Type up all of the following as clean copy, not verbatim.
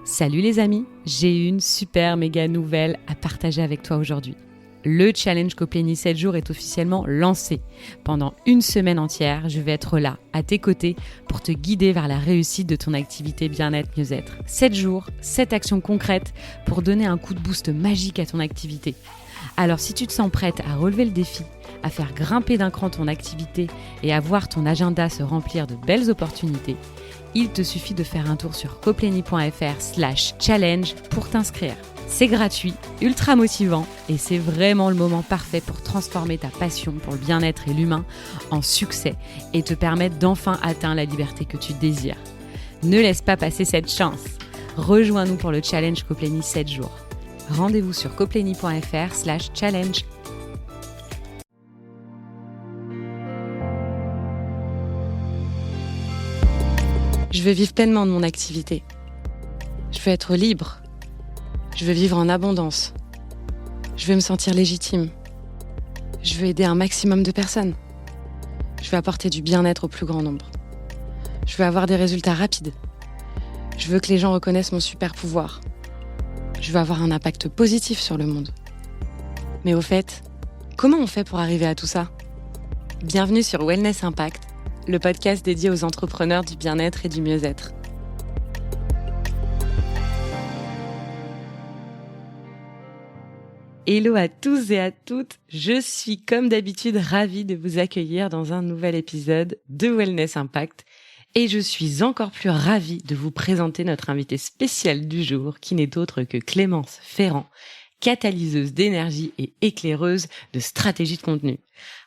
Salut les amis, j'ai une super méga nouvelle à partager avec toi aujourd'hui. Le challenge Coplénie 7 jours est officiellement lancé. Pendant une semaine entière, je vais être là, à tes côtés, pour te guider vers la réussite de ton activité bien-être, mieux-être. 7 jours, 7 actions concrètes pour donner un coup de boost magique à ton activité. Alors si tu te sens prête à relever le défi, à faire grimper d'un cran ton activité et à voir ton agenda se remplir de belles opportunités, il te suffit de faire un tour sur coplénie.fr/challenge pour t'inscrire. C'est gratuit, ultra motivant et c'est vraiment le moment parfait pour transformer ta passion pour le bien-être et l'humain en succès et te permettre d'enfin atteindre la liberté que tu désires. Ne laisse pas passer cette chance. Rejoins-nous pour le challenge Coplénie 7 jours. Rendez-vous sur coplénie.fr/challenge. Je veux vivre pleinement de mon activité. Je veux être libre. Je veux vivre en abondance. Je veux me sentir légitime. Je veux aider un maximum de personnes. Je veux apporter du bien-être au plus grand nombre. Je veux avoir des résultats rapides. Je veux que les gens reconnaissent mon super pouvoir. Je veux avoir un impact positif sur le monde. Mais au fait, comment on fait pour arriver à tout ça ? Bienvenue sur Wellness Impact, le podcast dédié aux entrepreneurs du bien-être et du mieux-être. Hello à tous et à toutes, je suis comme d'habitude ravie de vous accueillir dans un nouvel épisode de Wellness Impact et je suis encore plus ravie de vous présenter notre invitée spéciale du jour qui n'est autre que Clémence Ferrand, catalyseuse d'énergie et éclaireuse de stratégie de contenu.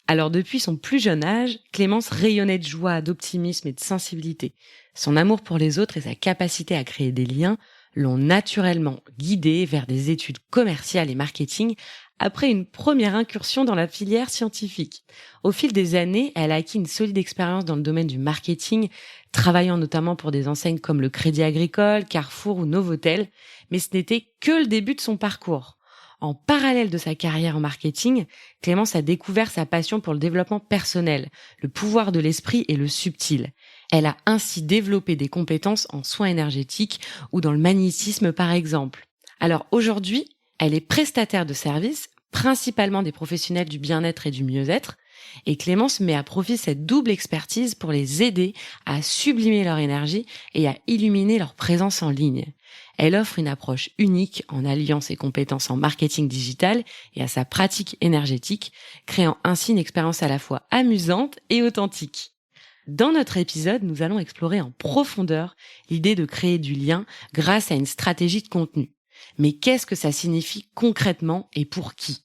Alors depuis son plus jeune âge, Clémence rayonnait de joie, d'optimisme et de sensibilité. Son amour pour les autres et sa capacité à créer des liens l'ont naturellement guidée vers des études commerciales et marketing après une première incursion dans la filière scientifique. Au fil des années, elle a acquis une solide expérience dans le domaine du marketing, travaillant notamment pour des enseignes comme le Crédit Agricole, Carrefour ou Novotel, mais ce n'était que le début de son parcours. En parallèle de sa carrière en marketing, Clémence a découvert sa passion pour le développement personnel, le pouvoir de l'esprit et le subtil. Elle a ainsi développé des compétences en soins énergétiques ou dans le magnétisme par exemple. Alors aujourd'hui, elle est prestataire de services, principalement des professionnels du bien-être et du mieux-être, et Clémence met à profit cette double expertise pour les aider à sublimer leur énergie et à illuminer leur présence en ligne. Elle offre une approche unique en alliant ses compétences en marketing digital et à sa pratique énergétique, créant ainsi une expérience à la fois amusante et authentique. Dans notre épisode, nous allons explorer en profondeur l'idée de créer du lien grâce à une stratégie de contenu. Mais qu'est-ce que ça signifie concrètement et pour qui ?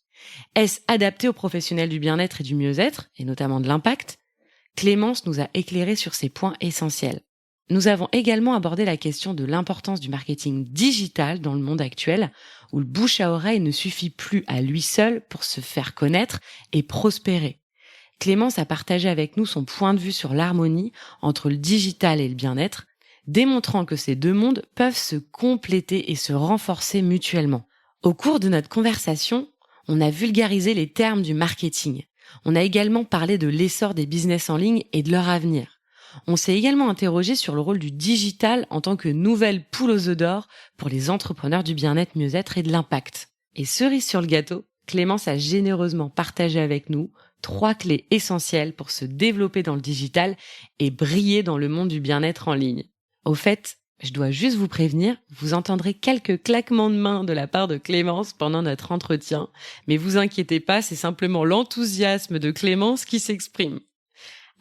Est-ce adapté aux professionnels du bien-être et du mieux-être, et notamment de l'impact ? Clémence nous a éclairé sur ces points essentiels. Nous avons également abordé la question de l'importance du marketing digital dans le monde actuel, où le bouche à oreille ne suffit plus à lui seul pour se faire connaître et prospérer. Clémence a partagé avec nous son point de vue sur l'harmonie entre le digital et le bien-être, démontrant que ces deux mondes peuvent se compléter et se renforcer mutuellement. Au cours de notre conversation, on a vulgarisé les termes du marketing. On a également parlé de l'essor des business en ligne et de leur avenir. On s'est également interrogé sur le rôle du digital en tant que nouvelle poule aux œufs d'or pour les entrepreneurs du bien-être, mieux-être et de l'impact. Et cerise sur le gâteau, Clémence a généreusement partagé avec nous 3 clés essentielles pour se développer dans le digital et briller dans le monde du bien-être en ligne. Au fait, je dois juste vous prévenir, vous entendrez quelques claquements de mains de la part de Clémence pendant notre entretien, mais vous inquiétez pas, c'est simplement l'enthousiasme de Clémence qui s'exprime.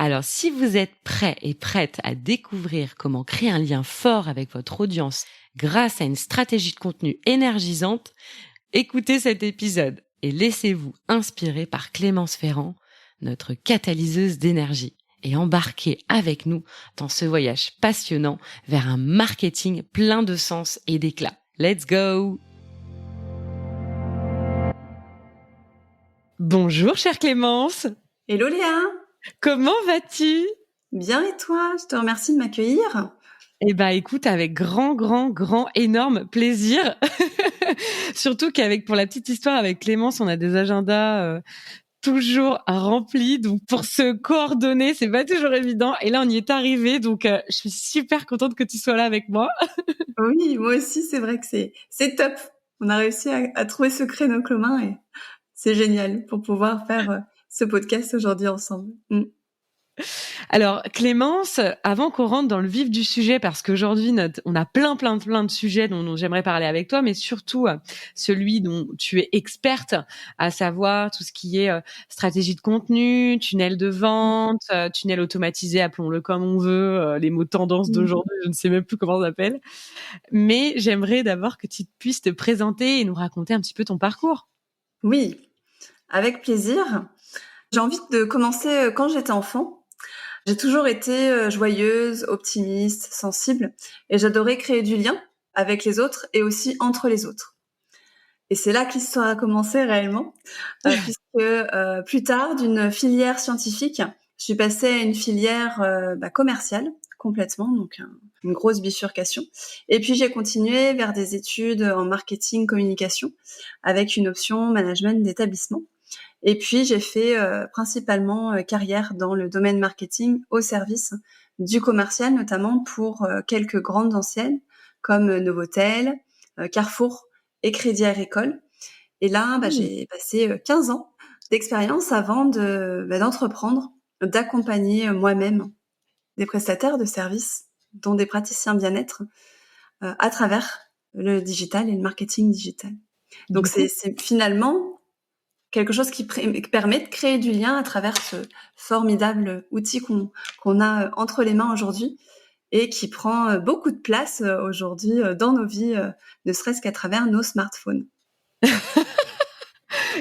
Alors, si vous êtes prêts et prêtes à découvrir comment créer un lien fort avec votre audience grâce à une stratégie de contenu énergisante, écoutez cet épisode et laissez-vous inspirer par Clémence Ferrand, notre catalyseuse d'énergie, et embarquez avec nous dans ce voyage passionnant vers un marketing plein de sens et d'éclat. Let's go! Bonjour, chère Clémence! Hello Léa! Comment vas-tu? Bien et toi? Je te remercie de m'accueillir. Eh ben, écoute, avec grand, énorme plaisir. Surtout pour la petite histoire, avec Clémence, on a des agendas toujours rempli. Donc, pour se coordonner, c'est pas toujours évident. Et là, on y est arrivé. Donc, je suis super contente que tu sois là avec moi. Oui, moi aussi, c'est vrai que c'est top. On a réussi à trouver ce créneau commun et c'est génial pour pouvoir faire ce podcast aujourd'hui ensemble. Alors, Clémence, avant qu'on rentre dans le vif du sujet, parce qu'aujourd'hui, on a plein de sujets dont j'aimerais parler avec toi, mais surtout celui dont tu es experte, à savoir tout ce qui est stratégie de contenu, tunnel de vente, tunnel automatisé, appelons-le comme on veut, les mots tendance Mm. d'aujourd'hui, je ne sais même plus comment ça s'appelle. Mais j'aimerais d'abord que tu puisses te présenter et nous raconter un petit peu ton parcours. Oui, avec plaisir. J'ai envie de commencer quand j'étais enfant. J'ai toujours été joyeuse, optimiste, sensible et j'adorais créer du lien avec les autres et aussi entre les autres. Et c'est là que l'histoire a commencé réellement, puisque plus tard, d'une filière scientifique, je suis passée à une filière commerciale complètement, donc une grosse bifurcation. Et puis j'ai continué vers des études en marketing communication avec une option management d'établissement. Et puis j'ai fait principalement carrière dans le domaine marketing au service du commercial, notamment pour quelques grandes enseignes comme Novotel, Carrefour et Crédit Agricole. Et là, j'ai passé 15 ans d'expérience avant d'entreprendre, d'accompagner moi-même des prestataires de services, dont des praticiens bien-être, à travers le digital et le marketing digital. Donc Du coup, c'est finalement quelque chose qui permet de créer du lien à travers ce formidable outil qu'on a entre les mains aujourd'hui et qui prend beaucoup de place aujourd'hui dans nos vies, ne serait-ce qu'à travers nos smartphones.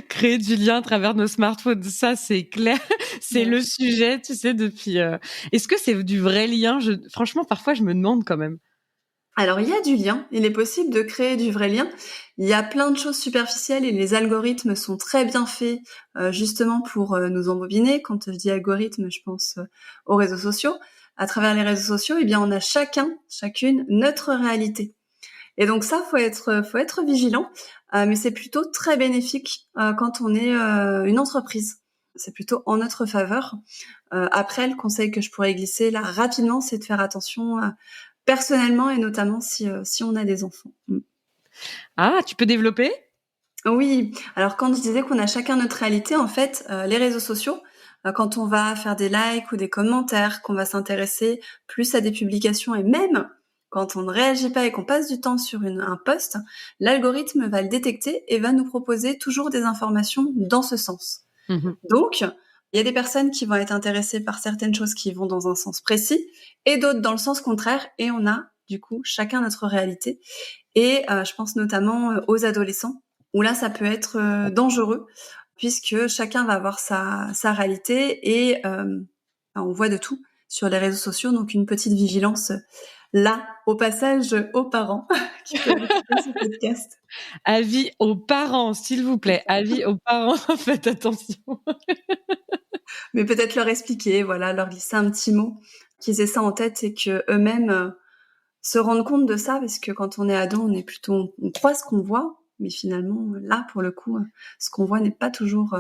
créer du lien à travers nos smartphones, ça c'est clair, c'est Ouais. le sujet, tu sais, depuis. Est-ce que c'est du vrai lien? Franchement, parfois, je me demande quand même. Alors, il y a du lien. Il est possible de créer du vrai lien. Il y a plein de choses superficielles et les algorithmes sont très bien faits justement pour nous embobiner. Quand je dis algorithme, je pense aux réseaux sociaux. À travers les réseaux sociaux, eh bien, on a chacune notre réalité. Et donc ça, faut être vigilant. Mais c'est plutôt très bénéfique quand on est une entreprise. C'est plutôt en notre faveur. Après, le conseil que je pourrais glisser là rapidement, c'est de faire attention personnellement et notamment si on a des enfants. Ah, tu peux développer? Oui, alors quand je disais qu'on a chacun notre réalité, en fait, les réseaux sociaux, quand on va faire des likes ou des commentaires, qu'on va s'intéresser plus à des publications et même quand on ne réagit pas et qu'on passe du temps sur un post, l'algorithme va le détecter et va nous proposer toujours des informations dans ce sens. Mhm. Donc, il y a des personnes qui vont être intéressées par certaines choses qui vont dans un sens précis et d'autres dans le sens contraire et on a du coup chacun notre réalité. Et je pense notamment aux adolescents où là ça peut être dangereux puisque chacun va avoir sa réalité et on voit de tout sur les réseaux sociaux, donc une petite vigilance là au passage aux parents qui peuvent écouter ce podcast. Avis aux parents, s'il vous plaît. Avis aux parents, faites attention. Mais peut-être leur expliquer, voilà, leur glisser un petit mot, qu'ils aient ça en tête et que eux-mêmes se rendent compte de ça, parce que quand on est ado, on croit ce qu'on voit, mais finalement, là, pour le coup, ce qu'on voit n'est pas toujours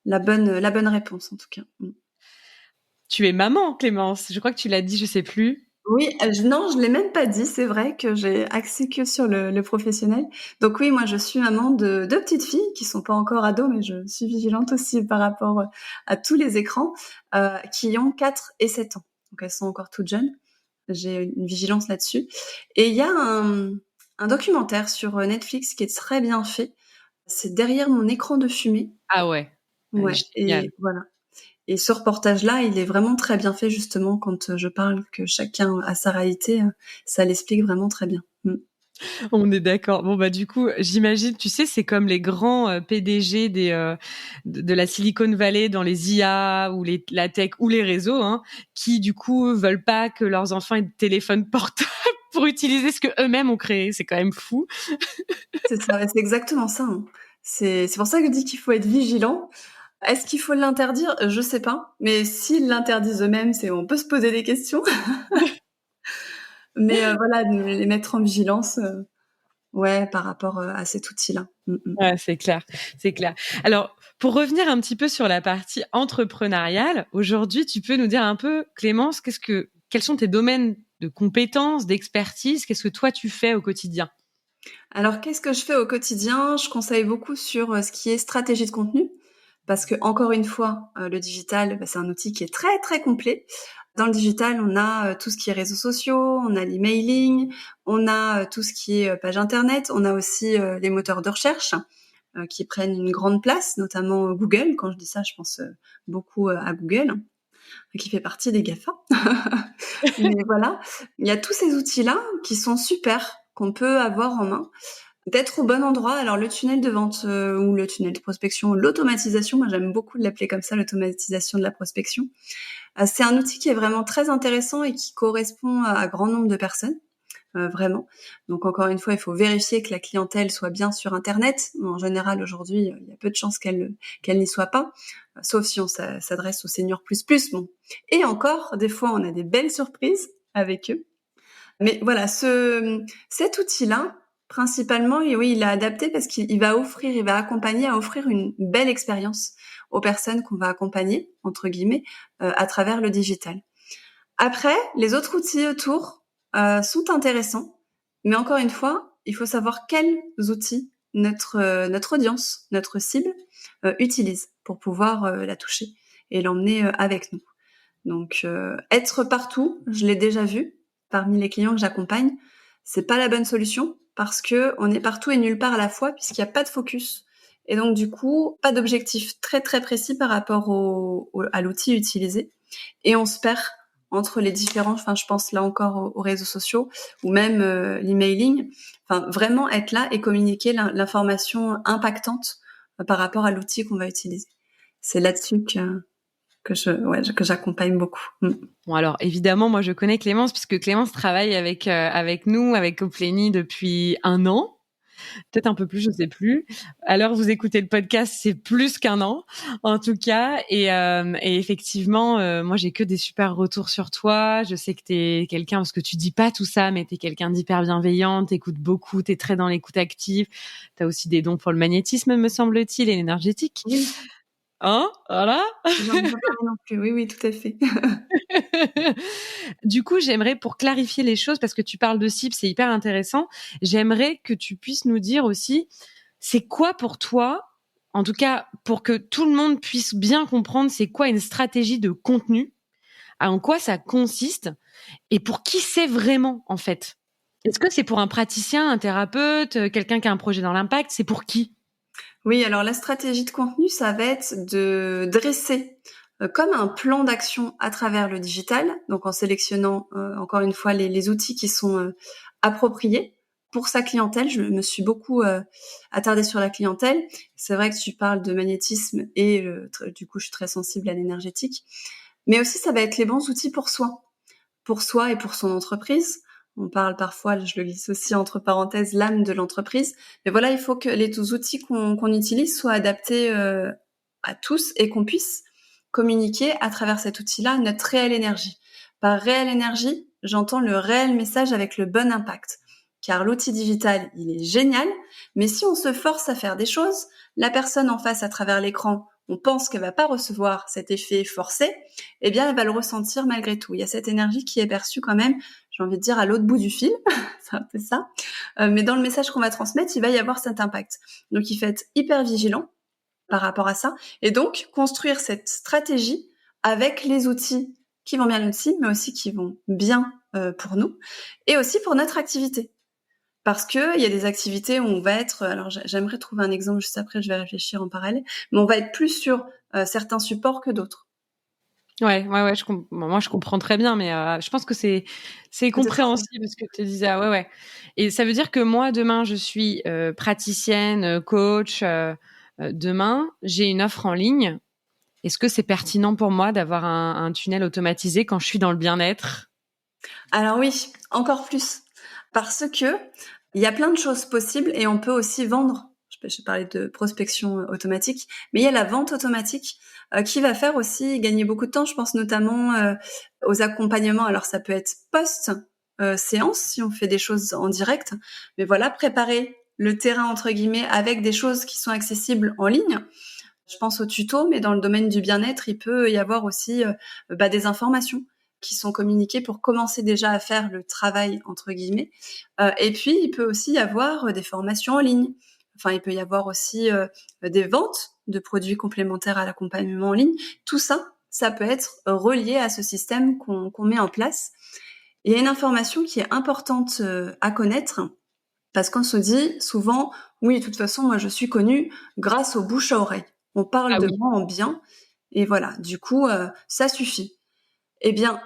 la bonne réponse, en tout cas. Tu es maman, Clémence. Je crois que tu l'as dit, je sais plus. Oui, non, je l'ai même pas dit. C'est vrai que j'ai axé que sur le professionnel. Donc oui, moi, je suis maman de deux petites filles qui sont pas encore ados, mais je suis vigilante aussi par rapport à tous les écrans, qui ont 4 et 7 ans. Donc elles sont encore toutes jeunes. J'ai une vigilance là-dessus. Et il y a un documentaire sur Netflix qui est très bien fait. C'est Derrière mon écran de fumée. Ah ouais, Ouais, génial. et voilà. Et ce reportage-là, il est vraiment très bien fait, justement, quand je parle que chacun a sa réalité, ça l'explique vraiment très bien. On est d'accord. Bon bah du coup, j'imagine, tu sais, c'est comme les grands PDG de la Silicon Valley dans les IA ou la tech ou les réseaux, hein, qui du coup veulent pas que leurs enfants aient de téléphone portable pour utiliser ce que eux-mêmes ont créé. C'est quand même fou. C'est ça, c'est exactement ça, hein. C'est pour ça que je dis qu'il faut être vigilant. Est-ce qu'il faut l'interdire? Je sais pas. Mais s'ils l'interdisent eux-mêmes, on peut se poser des questions. Mais voilà, de les mettre en vigilance. ouais, par rapport à cet outil-là. Ouais, c'est clair, c'est clair. Alors, pour revenir un petit peu sur la partie entrepreneuriale, aujourd'hui, tu peux nous dire un peu, Clémence, quels sont tes domaines de compétences, d'expertise? Qu'est-ce que toi, tu fais au quotidien? Alors, qu'est-ce que je fais au quotidien? Je conseille beaucoup sur ce qui est stratégie de contenu, parce que encore une fois, le digital, c'est un outil qui est très très complet. Dans le digital, on a tout ce qui est réseaux sociaux, on a l'emailing, on a tout ce qui est page internet, on a aussi les moteurs de recherche qui prennent une grande place, notamment Google. Quand je dis ça, je pense beaucoup à Google, qui fait partie des GAFA. Mais voilà, il y a tous ces outils-là qui sont super, qu'on peut avoir en main, d'être au bon endroit. Alors le tunnel de vente ou le tunnel de prospection, l'automatisation, moi j'aime beaucoup de l'appeler comme ça, l'automatisation de la prospection. C'est un outil qui est vraiment très intéressant et qui correspond à un grand nombre de personnes. Vraiment. Donc encore une fois, il faut vérifier que la clientèle soit bien sur Internet. En général, aujourd'hui, il y a peu de chances qu'elle n'y soit pas, sauf si on s'adresse aux seniors plus plus. Bon. Et encore, des fois, on a des belles surprises avec eux. Mais voilà, cet outil-là, principalement, et oui, il est adapté parce qu'il va accompagner à offrir une belle expérience aux personnes qu'on va accompagner, entre guillemets, à travers le digital. Après, les autres outils autour sont intéressants, mais encore une fois, il faut savoir quels outils notre audience, notre cible utilise pour pouvoir la toucher et l'emmener avec nous. Donc, être partout, je l'ai déjà vu parmi les clients que j'accompagne, c'est pas la bonne solution parce que on est partout et nulle part à la fois puisqu'il n'y a pas de focus. Et donc, du coup, pas d'objectif très très précis par rapport à l'outil utilisé. Et on se perd entre les différents, enfin, je pense là encore aux réseaux sociaux ou même l'emailing. Enfin, vraiment être là et communiquer l'information impactante par rapport à l'outil qu'on va utiliser. C'est là-dessus que j'accompagne beaucoup. Bon, alors évidemment, moi je connais Clémence puisque Clémence travaille avec nous, avec Opleni depuis 1 an. Peut-être un peu plus, je sais plus. Alors vous écoutez le podcast, c'est plus qu'1 an en tout cas. Et effectivement, moi j'ai que des super retours sur toi. Je sais que t'es quelqu'un, parce que tu dis pas tout ça, mais t'es quelqu'un d'hyper bienveillant, t'écoutes beaucoup, t'es très dans l'écoute active. T'as aussi des dons pour le magnétisme, me semble-t-il, et l'énergétique. Oui, Hein, voilà. j'en ai pas parlé non plus. Oui, oui, tout à fait. Du coup, j'aimerais, pour clarifier les choses, parce que tu parles de cible, c'est hyper intéressant, j'aimerais que tu puisses nous dire aussi, c'est quoi pour toi, en tout cas pour que tout le monde puisse bien comprendre, c'est quoi une stratégie de contenu, en quoi ça consiste, et pour qui c'est vraiment, en fait. Est-ce que c'est pour un praticien, un thérapeute, quelqu'un qui a un projet dans l'impact? C'est pour qui? Oui, alors la stratégie de contenu, ça va être de dresser comme un plan d'action à travers le digital, donc en sélectionnant encore une fois les outils qui sont appropriés pour sa clientèle. Je me suis beaucoup attardée sur la clientèle. C'est vrai que tu parles de magnétisme et du coup, je suis très sensible à l'énergétique. Mais aussi, ça va être les bons outils pour soi et pour son entreprise. On parle parfois, je le glisse aussi entre parenthèses, l'âme de l'entreprise. Mais voilà, il faut que les outils qu'on utilise soient adaptés à tous et qu'on puisse communiquer à travers cet outil-là notre réelle énergie. Par réelle énergie, j'entends le réel message avec le bon impact. Car l'outil digital, il est génial, mais si on se force à faire des choses, la personne en face à travers l'écran, on pense qu'elle va pas recevoir cet effet forcé, eh bien, elle va le ressentir malgré tout. Il y a cette énergie qui est perçue quand même, j'ai envie de dire, à l'autre bout du fil. C'est un peu ça. Mais dans le message qu'on va transmettre, il va y avoir cet impact. Donc, il faut être hyper vigilant par rapport à ça. Et donc, construire cette stratégie avec les outils qui vont bien aussi, mais aussi qui vont bien pour nous et aussi pour notre activité. Parce que il y a des activités où on va être, alors j'aimerais trouver un exemple juste après, je vais réfléchir en parallèle, mais on va être plus sur certains supports que d'autres. Ouais, moi je comprends très bien, mais je pense que c'est Peut-être. compréhensible ce que tu disais. Ah, ouais, ouais. Et ça veut dire que moi demain je suis praticienne, coach. Demain j'ai une offre en ligne. Est-ce que c'est pertinent pour moi d'avoir un tunnel automatisé quand je suis dans le bien-être? Alors oui, encore plus. Parce que il y a plein de choses possibles et on peut aussi vendre. Je parlais de prospection automatique, mais il y a la vente automatique qui va faire aussi gagner beaucoup de temps. Je pense notamment aux accompagnements. Alors ça peut être post séance si on fait des choses en direct. Mais voilà, préparer le terrain entre guillemets avec des choses qui sont accessibles en ligne. Je pense aux tutos, mais dans le domaine du bien-être, il peut y avoir aussi des informations qui sont communiquées pour commencer déjà à faire le travail entre guillemets. Et puis il peut aussi y avoir des formations en ligne. Enfin, il peut y avoir aussi des ventes de produits complémentaires à l'accompagnement en ligne. Tout ça, ça peut être relié à ce système qu'on met en place. Il y a une information qui est importante à connaître, parce qu'on se dit souvent, oui, de toute façon, moi, je suis connue grâce au bouche à oreille. On parle Ah de oui. moi en bien, et voilà, du coup, ça suffit. Eh bien,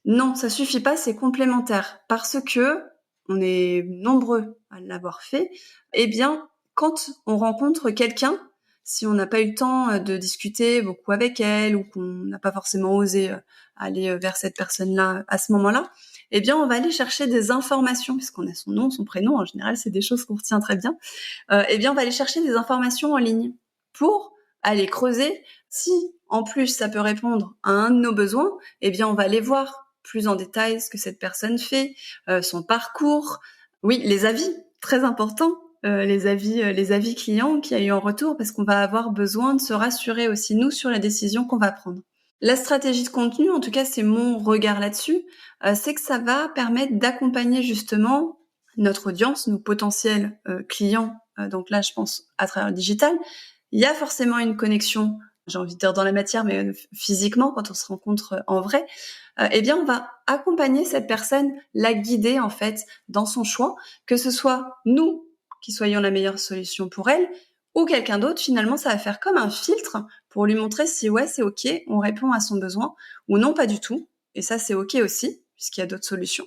non, ça suffit pas, c'est complémentaire, parce que on est nombreux à l'avoir fait. Eh bien, quand on rencontre quelqu'un, si on n'a pas eu le temps de discuter beaucoup avec elle ou qu'on n'a pas forcément osé aller vers cette personne-là à ce moment-là, eh bien, on va aller chercher des informations, puisqu'on a son nom, son prénom. En général, c'est des choses qu'on retient très bien. Eh bien, on va aller chercher des informations en ligne pour aller creuser. Si, en plus, ça peut répondre à un de nos besoins, eh bien, on va aller voir plus en détail ce que cette personne fait, son parcours. Oui, les avis, très important. Les avis clients qu'il y a eu en retour, parce qu'on va avoir besoin de se rassurer aussi, nous, sur la décision qu'on va prendre. La stratégie de contenu, en tout cas, c'est mon regard là-dessus, c'est que ça va permettre d'accompagner justement notre audience, nos potentiels clients. Donc là, je pense à travers le digital. Il y a forcément une connexion, j'ai envie de dire dans la matière, mais physiquement, quand on se rencontre en vrai. Eh bien, on va accompagner cette personne, la guider en fait dans son choix, que ce soit nous qui soyons la meilleure solution pour elle, ou quelqu'un d'autre. Finalement, ça va faire comme un filtre pour lui montrer si ouais, c'est ok, on répond à son besoin, ou non, pas du tout. Et ça, c'est ok aussi, puisqu'il y a d'autres solutions.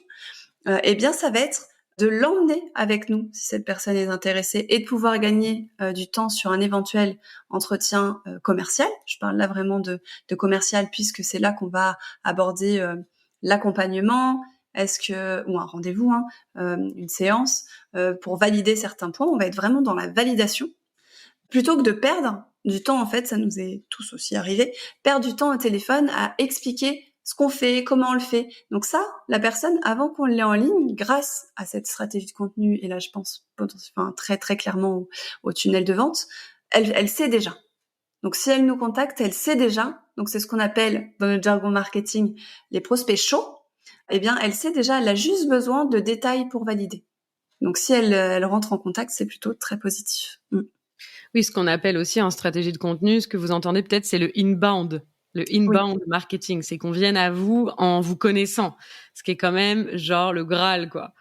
Eh bien, ça va être de l'emmener avec nous si cette personne est intéressée et de pouvoir gagner du temps sur un éventuel entretien commercial. Je parle là vraiment de commercial, puisque c'est là qu'on va aborder l'accompagnement, ou un rendez-vous, une séance, pour valider certains points. On va être vraiment dans la validation, plutôt que de perdre du temps. En fait, ça nous est tous aussi arrivé, perdre du temps au téléphone à expliquer ce qu'on fait, comment on le fait. Donc ça, la personne, avant qu'on l'ait en ligne, grâce à cette stratégie de contenu, et là je pense très très clairement au tunnel de vente, elle sait déjà. Donc si elle nous contacte, elle sait déjà. Donc c'est ce qu'on appelle dans le jargon marketing les prospects chauds. Eh bien, elle sait déjà, elle a juste besoin de détails pour valider. Donc si elle rentre en contact, c'est plutôt très positif. Oui, ce qu'on appelle aussi en stratégie de contenu, ce que vous entendez peut-être, c'est le inbound. Le Oui. inbound marketing, c'est qu'on vienne à vous en vous connaissant, ce qui est quand même genre le Graal, quoi.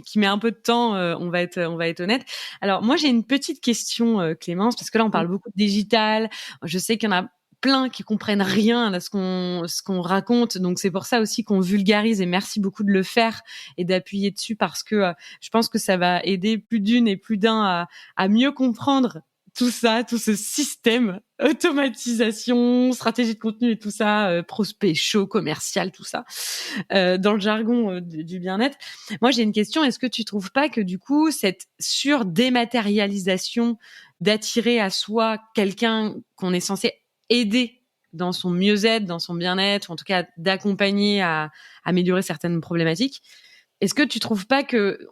Qui met un peu de temps, on va être honnête. Alors moi j'ai une petite question, Clémence, parce que là on parle beaucoup de digital. Je sais qu'il y en a plein qui comprennent rien à ce qu'on raconte, donc c'est pour ça aussi qu'on vulgarise, et merci beaucoup de le faire et d'appuyer dessus, parce que je pense que ça va aider plus d'une et plus d'un à mieux comprendre tout ça, tout ce système, automatisation, stratégie de contenu et tout ça, prospect chaud, commercial, tout ça, dans le jargon du bien-être. Moi, j'ai une question. Est-ce que tu trouves pas que du coup, cette surdématérialisation d'attirer à soi quelqu'un qu'on est censé aider dans son mieux-être, dans son bien-être, ou en tout cas d'accompagner à améliorer certaines problématiques, est-ce que tu trouves pas que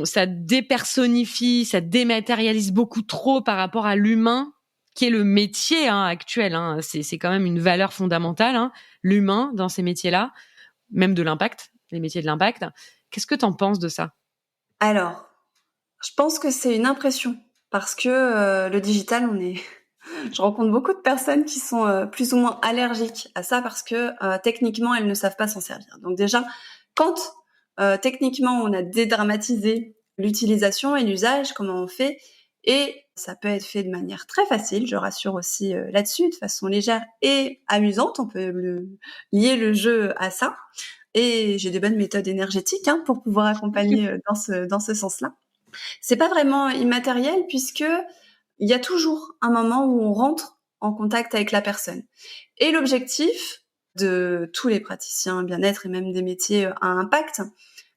ça dépersonnifie, ça dématérialise beaucoup trop par rapport à l'humain, qui est le métier actuel, c'est quand même une valeur fondamentale, l'humain dans ces métiers-là, même de l'impact, les métiers de l'impact. Qu'est-ce que t'en penses de ça? Alors, je pense que c'est une impression, parce que le digital, je rencontre beaucoup de personnes qui sont plus ou moins allergiques à ça, parce que techniquement, elles ne savent pas s'en servir. Donc déjà, quand techniquement, on a dédramatisé l'utilisation et l'usage, comment on fait, et ça peut être fait de manière très facile, je rassure aussi là-dessus, de façon légère et amusante, on peut lier le jeu à ça. Et j'ai des bonnes méthodes énergétiques pour pouvoir accompagner dans ce sens-là. C'est pas vraiment immatériel, puisque il y a toujours un moment où on rentre en contact avec la personne. Et l'objectif de tous les praticiens bien-être et même des métiers à impact,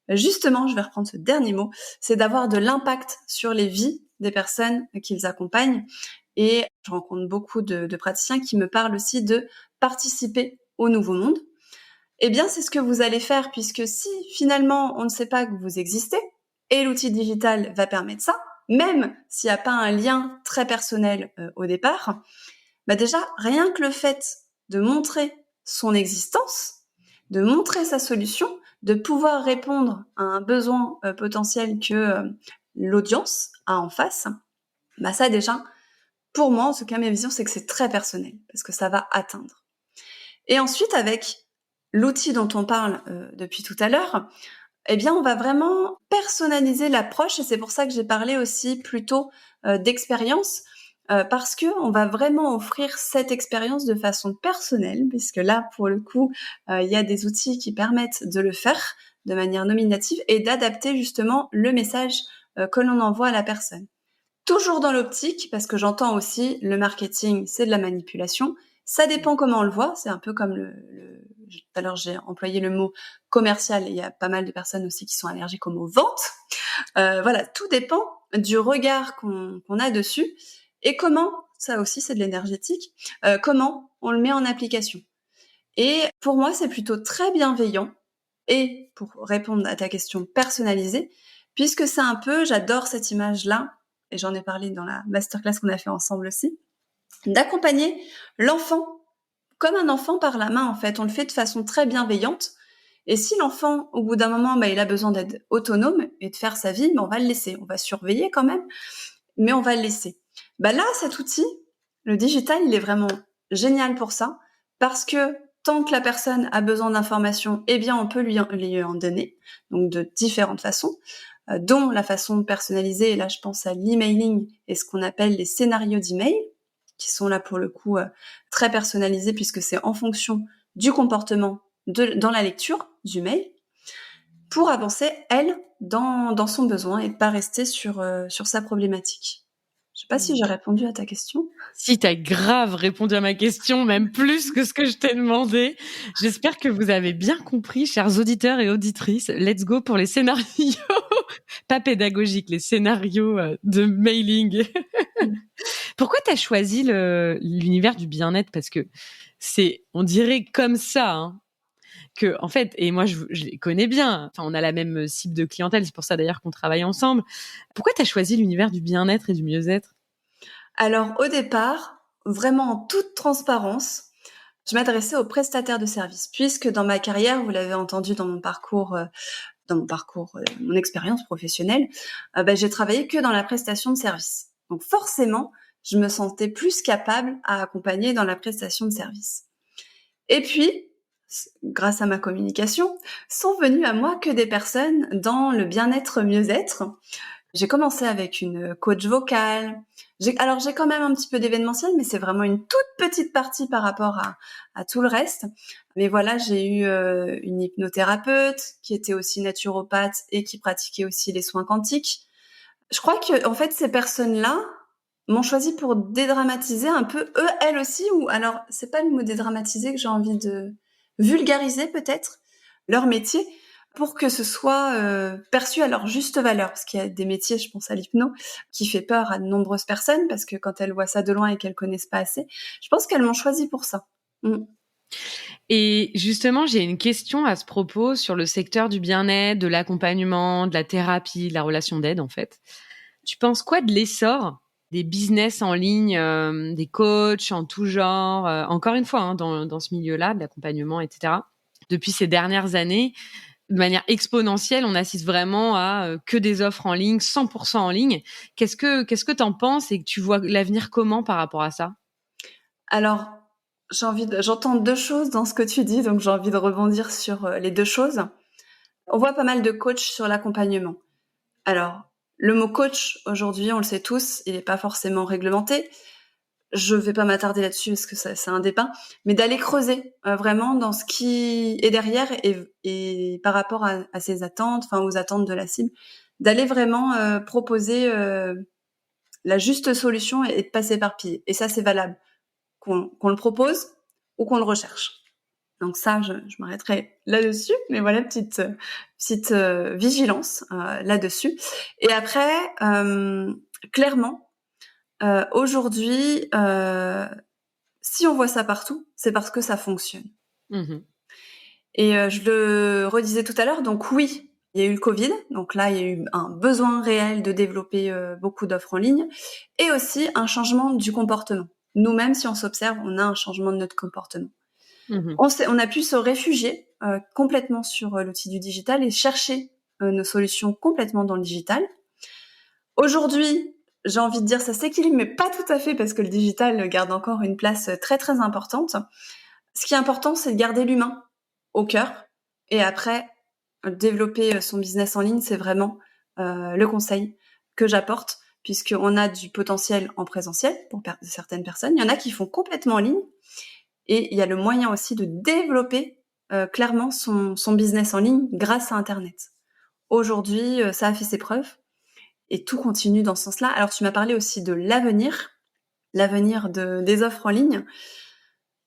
justement, je vais reprendre ce dernier mot, c'est d'avoir de l'impact sur les vies des personnes qu'ils accompagnent. Et je rencontre beaucoup de praticiens qui me parlent aussi de participer au nouveau monde. Eh bien, c'est ce que vous allez faire, puisque si finalement on ne sait pas que vous existez, et l'outil digital va permettre ça, même s'il n'y a pas un lien très personnel au départ, bah déjà, rien que le fait de montrer son existence, de montrer sa solution, de pouvoir répondre à un besoin potentiel que l'audience a en face, bah ça déjà, pour moi, en tout cas, ma vision, c'est que c'est très personnel, parce que ça va atteindre. Et ensuite, avec l'outil dont on parle depuis tout à l'heure, eh bien, on va vraiment personnaliser l'approche, et c'est pour ça que j'ai parlé aussi plutôt d'expérience, parce que on va vraiment offrir cette expérience de façon personnelle, puisque là, pour le coup, il y a des outils qui permettent de le faire de manière nominative et d'adapter justement le message que l'on envoie à la personne. Toujours dans l'optique, parce que j'entends aussi le marketing, c'est de la manipulation. Ça dépend comment on le voit. C'est un peu comme tout à l'heure, j'ai employé le mot commercial. Et il y a pas mal de personnes aussi qui sont allergiques au mot vente. Voilà, tout dépend du regard qu'on a dessus et comment, ça aussi c'est de l'énergétique, comment on le met en application. Et pour moi, c'est plutôt très bienveillant. Et pour répondre à ta question personnalisée, puisque c'est un peu, j'adore cette image-là, et j'en ai parlé dans la masterclass qu'on a fait ensemble aussi, d'accompagner l'enfant comme un enfant par la main, en fait. On le fait de façon très bienveillante. Et si l'enfant, au bout d'un moment, il a besoin d'être autonome et de faire sa vie, on va le laisser. On va surveiller quand même, mais on va le laisser. Là, cet outil, le digital, il est vraiment génial pour ça, parce que tant que la personne a besoin d'informations, eh bien, on peut lui en donner, donc de différentes façons, dont la façon personnalisée, et là, je pense à l'emailing et ce qu'on appelle les scénarios d'email, qui sont là, pour le coup, très personnalisés, puisque c'est en fonction du comportement dans la lecture du mail, pour avancer, elle, dans son besoin et pas rester sur sa problématique. Je sais pas si j'ai répondu à ta question. Si, t'as grave répondu à ma question, même plus que ce que je t'ai demandé. J'espère que vous avez bien compris, chers auditeurs et auditrices. Let's go pour les scénarios, pas pédagogiques, les scénarios de mailing. Pourquoi t'as choisi l'univers du bien-être? Parce que on dirait comme ça, hein, que, en fait, et moi, je les connais bien. Enfin, on a la même cible de clientèle. C'est pour ça, d'ailleurs, qu'on travaille ensemble. Pourquoi t'as choisi l'univers du bien-être et du mieux-être? Alors, au départ, vraiment en toute transparence, je m'adressais aux prestataires de services, puisque dans ma carrière, vous l'avez entendu dans mon parcours, mon expérience professionnelle, j'ai travaillé que dans la prestation de services. Donc forcément, je me sentais plus capable à accompagner dans la prestation de services. Et puis, grâce à ma communication, sont venues à moi que des personnes dans le bien-être, mieux-être. J'ai commencé avec une coach vocale. J'ai quand même un petit peu d'événementiel, mais c'est vraiment une toute petite partie par rapport à tout le reste. Mais voilà, j'ai eu une hypnothérapeute qui était aussi naturopathe et qui pratiquait aussi les soins quantiques. Je crois que, en fait, ces personnes-là m'ont choisi pour dédramatiser un peu, elles aussi, ou alors, c'est pas le mot dédramatiser que j'ai envie de vulgariser peut-être, leur métier, pour que ce soit perçu à leur juste valeur. Parce qu'il y a des métiers, je pense à l'hypno, qui fait peur à de nombreuses personnes, parce que quand elles voient ça de loin et qu'elles connaissent pas assez, je pense qu'elles m'ont choisi pour ça. Et justement, j'ai une question à ce propos sur le secteur du bien-être, de l'accompagnement, de la thérapie, de la relation d'aide, en fait. Tu penses quoi de l'essor des business en ligne, des coachs en tout genre, encore une fois, hein, dans ce milieu-là, de l'accompagnement, etc. Depuis ces dernières années, de manière exponentielle, on assiste vraiment à que des offres en ligne, 100% en ligne. Qu'est-ce que t'en penses et que tu vois l'avenir comment par rapport à ça? Alors, j'entends deux choses dans ce que tu dis, donc j'ai envie de rebondir sur les deux choses. On voit pas mal de coachs sur l'accompagnement. Alors, le mot coach, aujourd'hui, on le sait tous, il n'est pas forcément réglementé. Je vais pas m'attarder là-dessus parce que c'est un débat, mais d'aller creuser vraiment dans ce qui est derrière et par rapport à ses attentes, enfin aux attentes de la cible, d'aller vraiment proposer la juste solution et de pas s'éparpiller. Et ça, c'est valable qu'on le propose ou qu'on le recherche. Donc ça, je m'arrêterai là-dessus, mais voilà, petite vigilance là-dessus. Et après, clairement, aujourd'hui, si on voit ça partout, c'est parce que ça fonctionne. Mmh. Et je le redisais tout à l'heure, donc oui, il y a eu le Covid, donc là il y a eu un besoin réel de développer beaucoup d'offres en ligne, et aussi un changement du comportement. Nous-mêmes, si on s'observe, on a un changement de notre comportement. Mhm. On a pu se réfugier complètement sur l'outil du digital et chercher nos solutions complètement dans le digital. Aujourd'hui, j'ai envie de dire ça s'équilibre, mais pas tout à fait parce que le digital garde encore une place très très importante. Ce qui est important, c'est de garder l'humain au cœur. Et après, développer son business en ligne, c'est vraiment le conseil que j'apporte, puisqu'on a du potentiel en présentiel pour certaines personnes. Il y en a qui font complètement en ligne. Et il y a le moyen aussi de développer clairement son business en ligne grâce à Internet. Aujourd'hui, ça a fait ses preuves et tout continue dans ce sens-là. Alors, tu m'as parlé aussi de l'avenir des offres en ligne.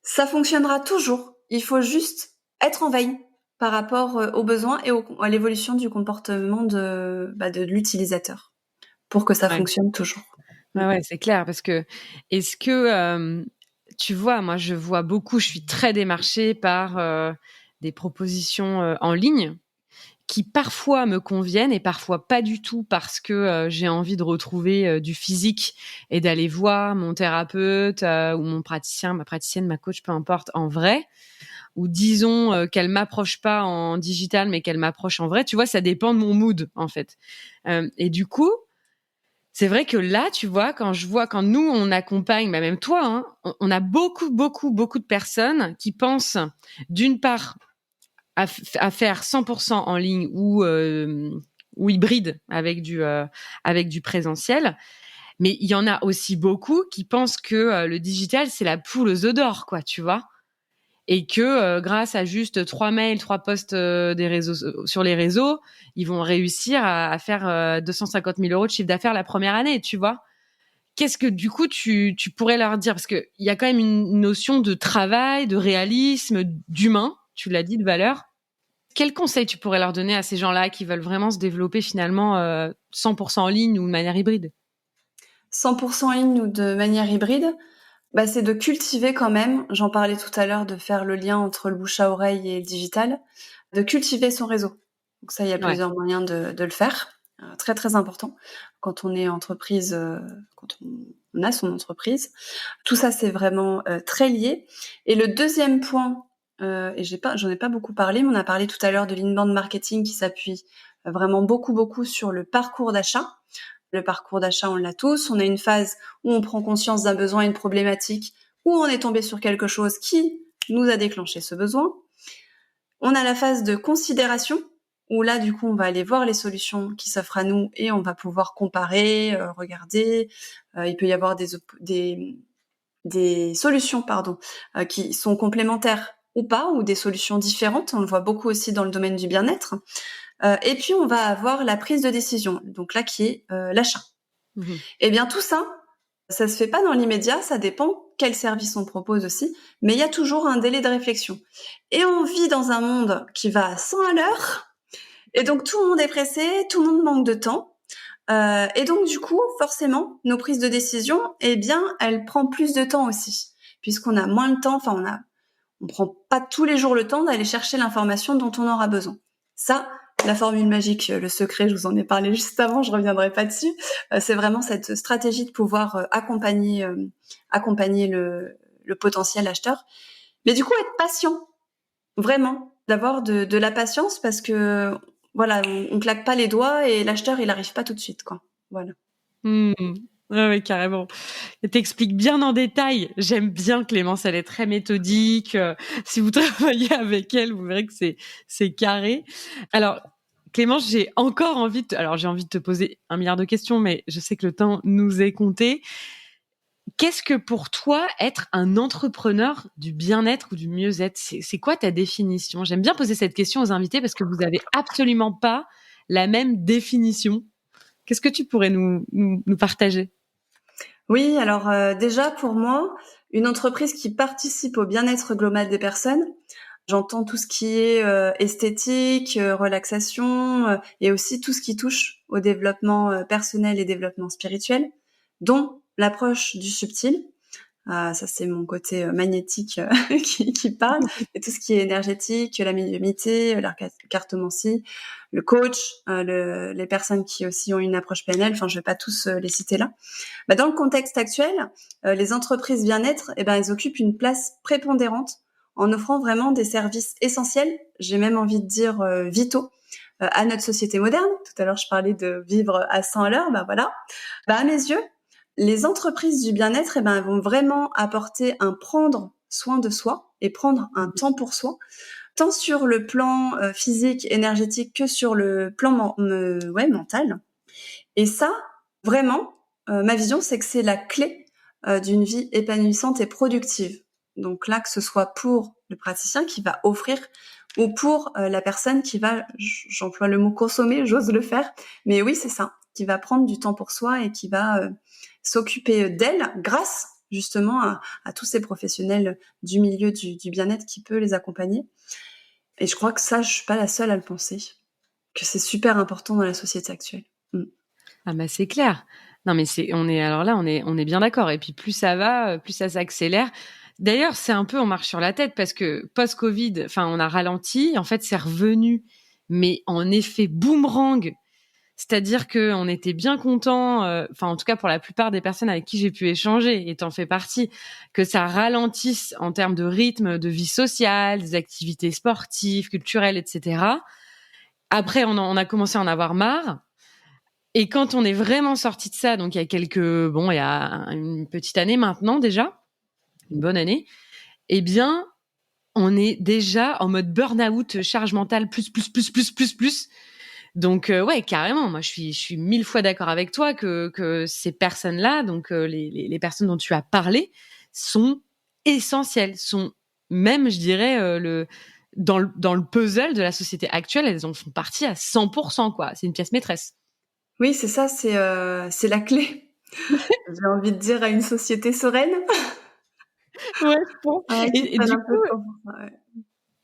Ça fonctionnera toujours. Il faut juste être en veille par rapport aux besoins et à l'évolution du comportement de l'utilisateur pour que ça Ouais. fonctionne toujours. Ouais, c'est clair parce que est-ce que tu vois, moi je vois beaucoup, je suis très démarchée par des propositions en ligne qui parfois me conviennent et parfois pas du tout parce que j'ai envie de retrouver du physique et d'aller voir mon thérapeute ou mon praticien, ma praticienne, ma coach, peu importe, en vrai. Ou disons qu'elle m'approche pas en digital mais qu'elle m'approche en vrai. Tu vois, ça dépend de mon mood en fait. Et du coup, c'est vrai que là, tu vois, quand nous, on accompagne, bah même toi, hein, on a beaucoup, beaucoup, beaucoup de personnes qui pensent, d'une part, à faire 100% en ligne ou hybride avec du présentiel. Mais il y en a aussi beaucoup qui pensent que le digital, c'est la poule aux œufs d'or, quoi, tu vois. Et que grâce à juste 3 mails, 3 posts sur les réseaux, ils vont réussir à faire 250 000 euros de chiffre d'affaires la première année, tu vois. Qu'est-ce que du coup tu pourrais leur dire? Parce que il y a quand même une notion de travail, de réalisme, d'humain, tu l'as dit, de valeur. Quel conseil tu pourrais leur donner à ces gens-là qui veulent vraiment se développer finalement 100% en ligne ou de manière hybride? 100% en ligne ou de manière hybride, c'est de cultiver quand même, j'en parlais tout à l'heure, de faire le lien entre le bouche à oreille et le digital, de cultiver son réseau. Donc ça, il y a Ouais. plusieurs moyens de le faire. Très, très important quand on est entreprise, quand on a son entreprise. Tout ça, c'est vraiment très lié. Et le deuxième point, et j'en ai pas beaucoup parlé, mais on a parlé tout à l'heure de l'inbound marketing qui s'appuie vraiment beaucoup, beaucoup sur le parcours d'achat. Le parcours d'achat, on l'a tous. On a une phase où on prend conscience d'un besoin, une problématique, où on est tombé sur quelque chose qui nous a déclenché ce besoin. On a la phase de considération, où là, du coup, on va aller voir les solutions qui s'offrent à nous et on va pouvoir comparer, regarder. Il peut y avoir des solutions, qui sont complémentaires ou pas, ou des solutions différentes. On le voit beaucoup aussi dans le domaine du bien-être. Et puis, on va avoir la prise de décision, donc là, qui est l'achat. Mmh. Eh bien, tout ça, ça se fait pas dans l'immédiat, ça dépend quel service on propose aussi, mais il y a toujours un délai de réflexion. Et on vit dans un monde qui va à 100 à l'heure, et donc tout le monde est pressé, tout le monde manque de temps. Et donc, du coup, forcément, nos prises de décision, eh bien, elles prennent plus de temps aussi, puisqu'on a moins de temps, on prend pas tous les jours le temps d'aller chercher l'information dont on aura besoin. Ça, la formule magique, le secret, je vous en ai parlé juste avant, je reviendrai pas dessus. C'est vraiment cette stratégie de pouvoir accompagner le potentiel acheteur. Mais du coup, être patient, vraiment, d'avoir de la patience parce que voilà, on claque pas les doigts et l'acheteur il arrive pas tout de suite, quoi. Voilà. Mmh. Ouais, ouais, carrément. Elle t'explique bien en détail. J'aime bien Clémence, elle est très méthodique. Si vous travaillez avec elle, vous verrez que c'est carré. Alors, Clémence, j'ai envie de te poser 1 milliard de questions, mais je sais que le temps nous est compté. Qu'est-ce que pour toi être un entrepreneur du bien-être ou du mieux-être? C'est quoi ta définition? J'aime bien poser cette question aux invités parce que vous avez absolument pas la même définition. Qu'est-ce que tu pourrais nous partager? Oui, alors déjà pour moi, une entreprise qui participe au bien-être global des personnes, j'entends tout ce qui est esthétique, relaxation, et aussi tout ce qui touche au développement personnel et développement spirituel, dont l'approche du subtil. Ça, c'est mon côté magnétique qui parle. Et tout ce qui est énergétique, la médiumnité, la cartomancie, le coach, les personnes qui aussi ont une approche PNL. Enfin, je vais pas tous les citer là. Dans le contexte actuel, les entreprises bien-être, elles occupent une place prépondérante en offrant vraiment des services essentiels, j'ai même envie de dire vitaux, à notre société moderne. Tout à l'heure, je parlais de vivre à 100 à l'heure. Voilà. À mes yeux, les entreprises du bien-être, elles vont vraiment apporter un prendre soin de soi et prendre un temps pour soi, tant sur le plan physique, énergétique que sur le plan mental. Et ça, vraiment, ma vision, c'est que c'est la clé d'une vie épanouissante et productive. Donc là, que ce soit pour le praticien qui va offrir ou pour la personne qui va, j'emploie le mot consommer, j'ose le faire, mais oui, c'est ça, qui va prendre du temps pour soi et qui va s'occuper d'elle grâce justement à tous ces professionnels du milieu du bien-être qui peut les accompagner. Et je crois que ça, je suis pas la seule à le penser, que c'est super important dans la société actuelle. Ah c'est clair. Non mais on est bien d'accord. Et puis plus ça va, plus ça s'accélère. D'ailleurs, c'est un peu on marche sur la tête parce que post-Covid, on a ralenti. En fait, c'est revenu, mais en effet boomerang. C'est-à-dire que on était bien contents, en tout cas pour la plupart des personnes avec qui j'ai pu échanger, et t'en fais partie, que ça ralentisse en termes de rythme, de vie sociale, des activités sportives, culturelles, etc. Après, on a commencé à en avoir marre. Et quand on est vraiment sorti de ça, donc il y a une petite année maintenant déjà, une bonne année, eh bien, on est déjà en mode burn-out, charge mentale plus. Donc ouais, carrément, moi je suis 1000 fois d'accord avec toi que ces personnes-là, donc les personnes dont tu as parlé, sont essentielles, sont même, je dirais, dans le puzzle de la société actuelle, elles en font partie à 100%, quoi. C'est une pièce maîtresse. Oui, c'est ça, c'est la clé. J'ai envie de dire à une société sereine. Ouais, je pense. Et du coup, Ouais.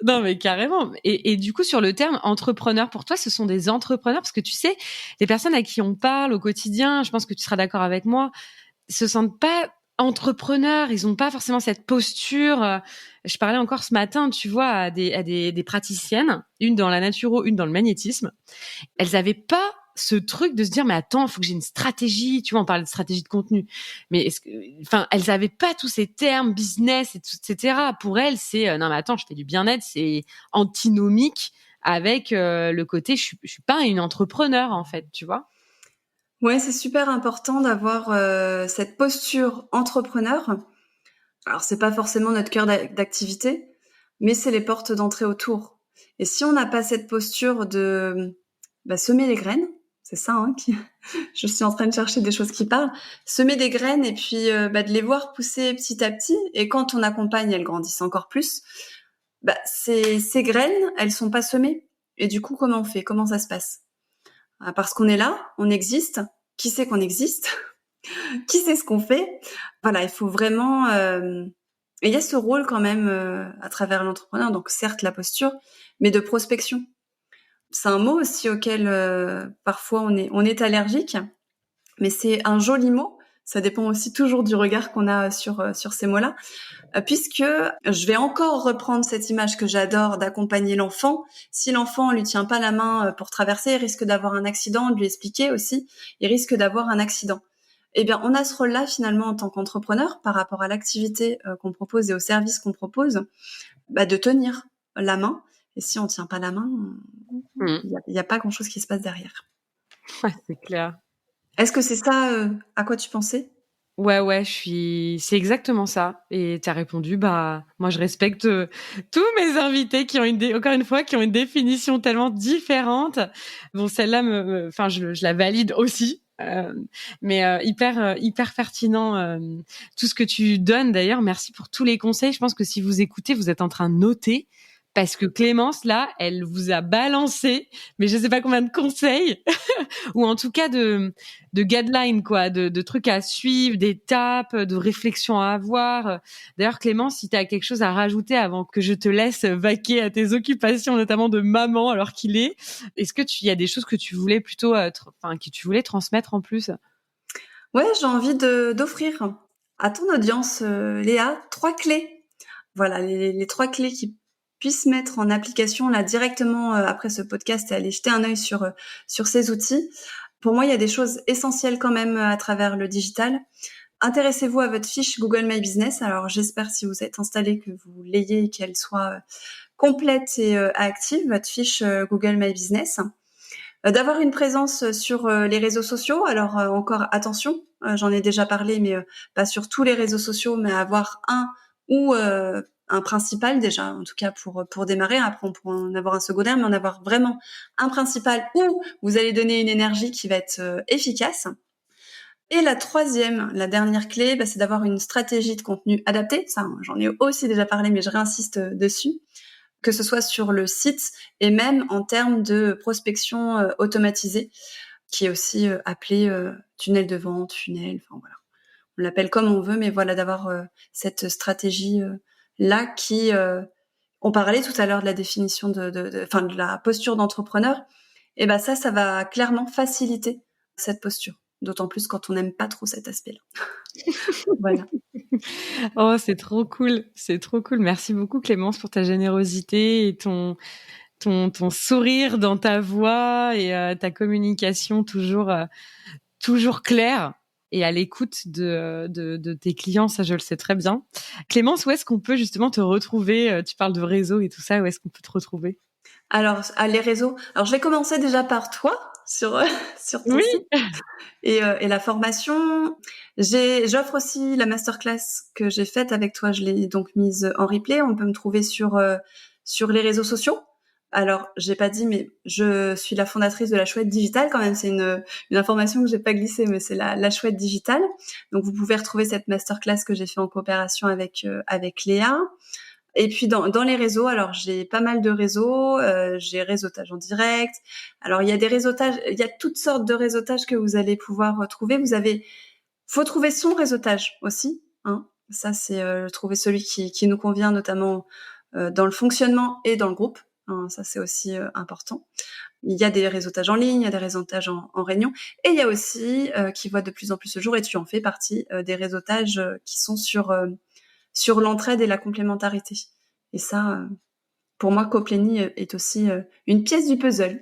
non mais carrément. Et du coup, sur le terme entrepreneur, pour toi, ce sont des entrepreneurs parce que tu sais, les personnes à qui on parle au quotidien, je pense que tu seras d'accord avec moi, se sentent pas entrepreneurs, ils ont pas forcément cette posture. Je parlais encore ce matin, tu vois, à des praticiennes, une dans la naturo, une dans le magnétisme. Elles avaient pas ce truc de se dire mais attends, faut que j'ai une stratégie, tu vois, on parle de stratégie de contenu. Mais elles avaient pas tous ces termes business etc. Pour elles, c'est non mais attends, je fais du bien-être, c'est antinomique avec le côté je suis pas une entrepreneur en fait, tu vois. Ouais, c'est super important d'avoir cette posture entrepreneur. Alors, c'est pas forcément notre cœur d'activité, mais c'est les portes d'entrée autour. Et si on n'a pas cette posture de semer les graines, c'est ça, hein, je suis en train de chercher des choses qui parlent, semer des graines et puis de les voir pousser petit à petit. Et quand on accompagne, elles grandissent encore plus. Ces graines, elles sont pas semées. Et du coup, comment on fait? Comment ça se passe? Parce qu'on est là, on existe. Qui sait qu'on existe? Qui sait ce qu'on fait? Voilà, il faut vraiment... Et il y a ce rôle quand même à travers l'entrepreneur, donc certes la posture, mais de prospection. C'est un mot aussi auquel parfois on est allergique, mais c'est un joli mot. Ça dépend aussi toujours du regard qu'on a sur ces mots-là, puisque je vais encore reprendre cette image que j'adore d'accompagner l'enfant. Si l'enfant lui tient pas la main pour traverser, il risque d'avoir un accident. De lui expliquer aussi, il risque d'avoir un accident. Eh bien, on a ce rôle-là finalement en tant qu'entrepreneur par rapport à l'activité qu'on propose et au service qu'on propose, de tenir la main. Et si on tient pas la main, il y a pas grand-chose qui se passe derrière. Ouais, c'est clair. Est-ce que c'est ça à quoi tu pensais? Ouais, c'est exactement ça. Et tu as répondu, moi je respecte tous mes invités qui ont encore une fois, qui ont une définition tellement différente. Bon, celle-là je la valide aussi. Mais hyper pertinent tout ce que tu donnes. D'ailleurs, merci pour tous les conseils. Je pense que si vous écoutez, vous êtes en train de noter parce que Clémence là, elle vous a balancé, mais je sais pas combien de conseils ou en tout cas de guidelines quoi, de trucs à suivre, d'étapes, de réflexions à avoir. D'ailleurs, Clémence, si tu as quelque chose à rajouter avant que je te laisse vaquer à tes occupations, notamment de maman alors qu'il est, est-ce que il y a des choses que tu voulais plutôt que tu voulais transmettre en plus? Ouais, j'ai envie d'offrir à ton audience, Léa, 3 clés. Voilà, les 3 clés qui puissent mettre en application là directement après ce podcast et aller jeter un œil sur ces outils. Pour moi, il y a des choses essentielles quand même à travers le digital. Intéressez-vous à votre fiche Google My Business. Alors, j'espère, si vous êtes installé, que vous l'ayez et qu'elle soit complète et active, votre fiche Google My Business. D'avoir une présence sur les réseaux sociaux. Alors, encore attention, j'en ai déjà parlé, mais pas sur tous les réseaux sociaux, mais avoir un ou un principal déjà, en tout cas pour démarrer. Après, on pourra en avoir un secondaire, mais en avoir vraiment un principal où vous allez donner une énergie qui va être efficace. Et la dernière clé, c'est d'avoir une stratégie de contenu adaptée. Ça, j'en ai aussi déjà parlé, mais je réinsiste dessus. Que ce soit sur le site et même en termes de prospection automatisée, qui est aussi appelé tunnel de vente, funnel, enfin voilà. On l'appelle comme on veut, mais voilà, d'avoir cette stratégie là qui... on parlait tout à l'heure de la définition de la posture d'entrepreneur. Et ça va clairement faciliter cette posture. D'autant plus quand on n'aime pas trop cet aspect-là. Voilà. Oh, c'est trop cool. C'est trop cool. Merci beaucoup, Clémence, pour ta générosité et ton sourire dans ta voix et ta communication toujours claire et à l'écoute de tes clients. Ça, je le sais très bien. Clémence, où est-ce qu'on peut justement te retrouver? Tu parles de réseau et tout ça. Où est-ce qu'on peut te retrouver? Alors, les réseaux. Alors, je vais commencer déjà par toi sur ton site. Et la formation, j'offre aussi la masterclass que j'ai faite avec toi. Je l'ai donc mise en replay. On peut me trouver sur les réseaux sociaux. Alors, j'ai pas dit, mais je suis la fondatrice de La Chouette Digitale quand même. C'est une information que j'ai pas glissée, mais c'est la Chouette Digitale. Donc, vous pouvez retrouver cette masterclass que j'ai fait en coopération avec Léa. Et puis dans les réseaux, alors j'ai pas mal de réseaux, j'ai réseautage en direct. Alors il y a des réseautages, il y a toutes sortes de réseautages que vous allez pouvoir trouver. Faut trouver son réseautage aussi, hein. Ça c'est trouver celui qui nous convient, notamment dans le fonctionnement et dans le groupe, hein. Ça c'est aussi important. Il y a des réseautages en ligne, il y a des réseautages en réunion, et il y a aussi qui voient de plus en plus le jour, et tu en fais partie, des réseautages qui sont sur l'entraide et la complémentarité. Et ça, pour moi, Coplenny est aussi une pièce du puzzle.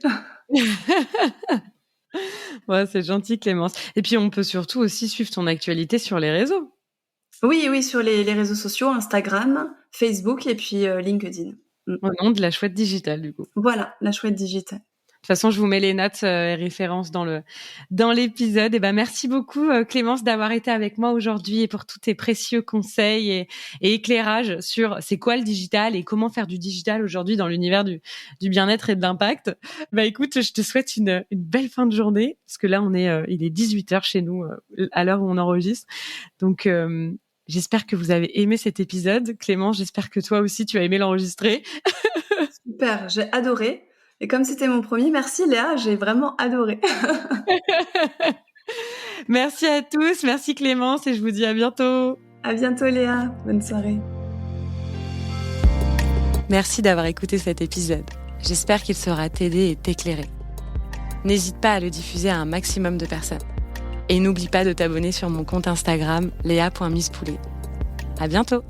Ouais, c'est gentil, Clémence. Et puis, on peut surtout aussi suivre ton actualité sur les réseaux. Oui, sur les réseaux sociaux, Instagram, Facebook et puis LinkedIn. Au nom de La Chouette Digitale, du coup. Voilà, La Chouette Digitale. De toute façon, je vous mets les notes et références dans l'épisode. Et merci beaucoup, Clémence, d'avoir été avec moi aujourd'hui et pour tous tes précieux conseils et éclairages sur c'est quoi le digital et comment faire du digital aujourd'hui dans l'univers du bien-être et de l'impact. Écoute, je te souhaite une belle fin de journée parce que là, il est 18h chez nous à l'heure où on enregistre. Donc, j'espère que vous avez aimé cet épisode. Clémence, j'espère que toi aussi, tu as aimé l'enregistrer. Super, j'ai adoré. Et comme c'était mon premier, merci Léa, j'ai vraiment adoré. Merci à tous, merci Clémence et je vous dis à bientôt. À bientôt Léa, bonne soirée. Merci d'avoir écouté cet épisode. J'espère qu'il saura t'aider et t'éclairer. N'hésite pas à le diffuser à un maximum de personnes. Et n'oublie pas de t'abonner sur mon compte Instagram léa.misspoulet. À bientôt.